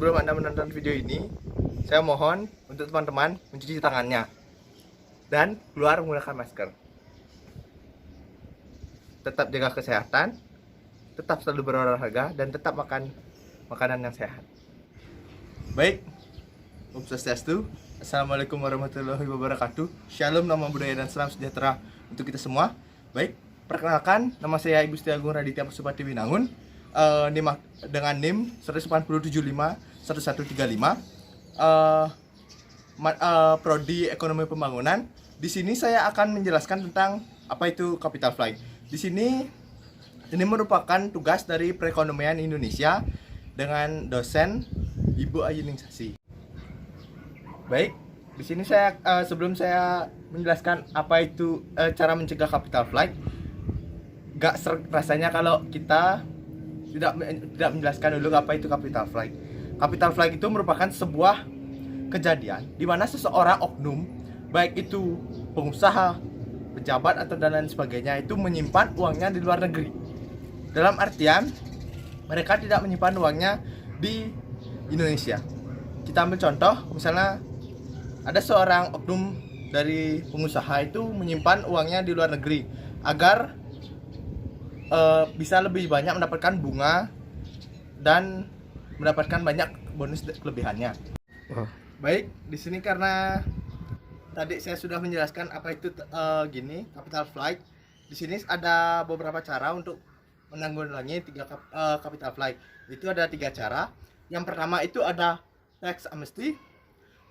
sebelum Anda menonton video ini, saya mohon untuk teman-teman mencuci tangannya dan keluar menggunakan masker. Tetap jaga kesehatan, tetap selalu berolahraga, dan tetap makan makanan yang sehat. Baik, Om Swastiastu, Assalamualaikum warahmatullahi wabarakatuh. Shalom, nama budaya dan salam sejahtera untuk kita semua. Baik, perkenalkan, nama saya Ibu Siti Agung Raditya Pasupati Winangun, dengan NIM 180751135, Prodi Ekonomi Pembangunan. Di sini saya akan menjelaskan tentang apa itu capital flight. Di sini ini merupakan tugas dari perekonomian Indonesia dengan dosen Ibu Ayu Ningsasi. Baik, di sini saya sebelum saya menjelaskan apa itu cara mencegah capital flight, gak rasanya kalau kita tidak menjelaskan dulu apa itu capital flight. Capital flight itu merupakan sebuah kejadian di mana seseorang oknum, baik itu pengusaha, pejabat atau dan lain sebagainya, itu menyimpan uangnya di luar negeri. Dalam artian mereka tidak menyimpan uangnya di Indonesia. Kita ambil contoh, misalnya ada seorang oknum dari pengusaha itu menyimpan uangnya di luar negeri agar bisa lebih banyak mendapatkan bunga dan mendapatkan banyak bonus kelebihannya. Baik, di sini karena tadi saya sudah menjelaskan apa itu capital flight. Di sini ada beberapa cara untuk menanggulangi capital flight. Itu ada 3 cara. Yang pertama itu ada tax amnesty.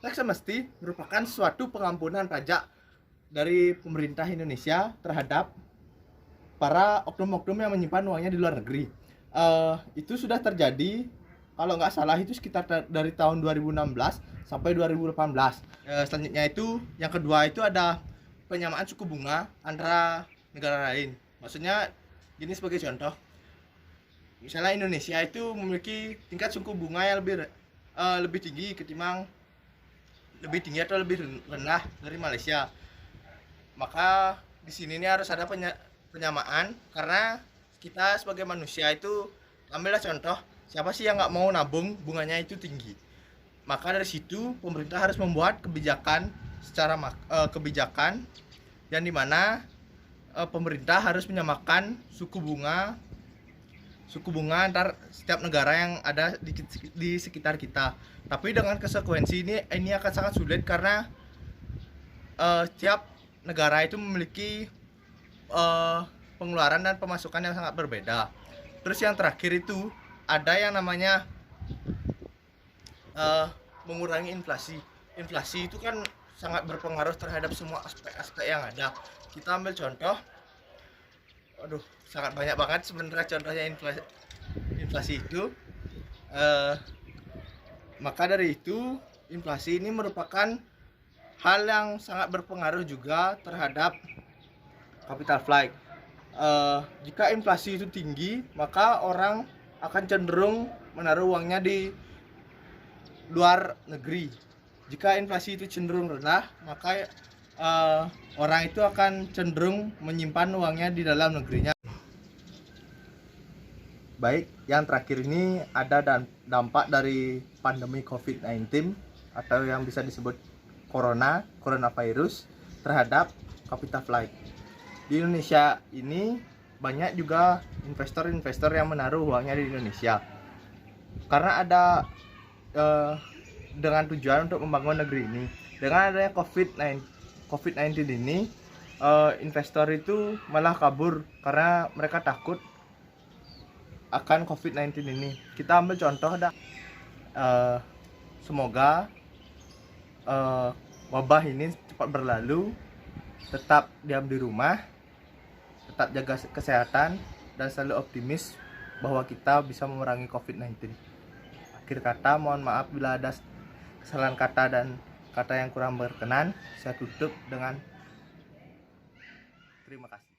Tax amnesty merupakan suatu pengampunan pajak dari pemerintah Indonesia terhadap para oknum-oknum yang menyimpan uangnya di luar negeri. Itu sudah terjadi, kalau nggak salah itu sekitar dari tahun 2016 sampai 2018. Selanjutnya itu, yang kedua itu ada penyamaan suku bunga antara negara lain. Maksudnya, gini sebagai contoh, misalnya Indonesia itu memiliki tingkat suku bunga yang lebih tinggi atau lebih rendah dari Malaysia. Maka di sini ini harus ada penyamaan, karena kita sebagai manusia itu, ambillah contoh, siapa sih yang nggak mau nabung bunganya itu tinggi. Maka dari situ pemerintah harus membuat kebijakan kebijakan yang dimana pemerintah harus menyamakan suku bunga antar setiap negara yang ada di sekitar kita. Tapi dengan konsekuensi ini akan sangat sulit, karena setiap negara itu memiliki pengeluaran dan pemasukan yang sangat berbeda. Terus yang terakhir itu ada yang namanya mengurangi inflasi. Inflasi itu kan sangat berpengaruh terhadap semua aspek-aspek yang ada. Kita ambil contoh, sangat banyak banget sebenarnya contohnya inflasi itu. Maka dari itu inflasi ini merupakan hal yang sangat berpengaruh juga terhadap capital flight. Jika inflasi itu tinggi, maka orang akan cenderung menaruh uangnya di luar negeri. Jika inflasi itu cenderung rendah, maka orang itu akan cenderung menyimpan uangnya di dalam negerinya. Baik, yang terakhir ini ada dampak dari pandemi COVID-19 atau yang bisa disebut coronavirus terhadap capital flight. Di Indonesia ini banyak juga investor-investor yang menaruh uangnya di Indonesia, karena ada dengan tujuan untuk membangun negeri ini. Dengan adanya COVID-19 ini, investor itu malah kabur karena mereka takut akan COVID-19 ini. Kita ambil contoh, semoga wabah ini cepat berlalu. Tetap diam di rumah, tetap jaga kesehatan, dan selalu optimis bahwa kita bisa memerangi COVID-19. Akhir kata, mohon maaf bila ada kesalahan kata dan kata yang kurang berkenan. Saya tutup dengan terima kasih.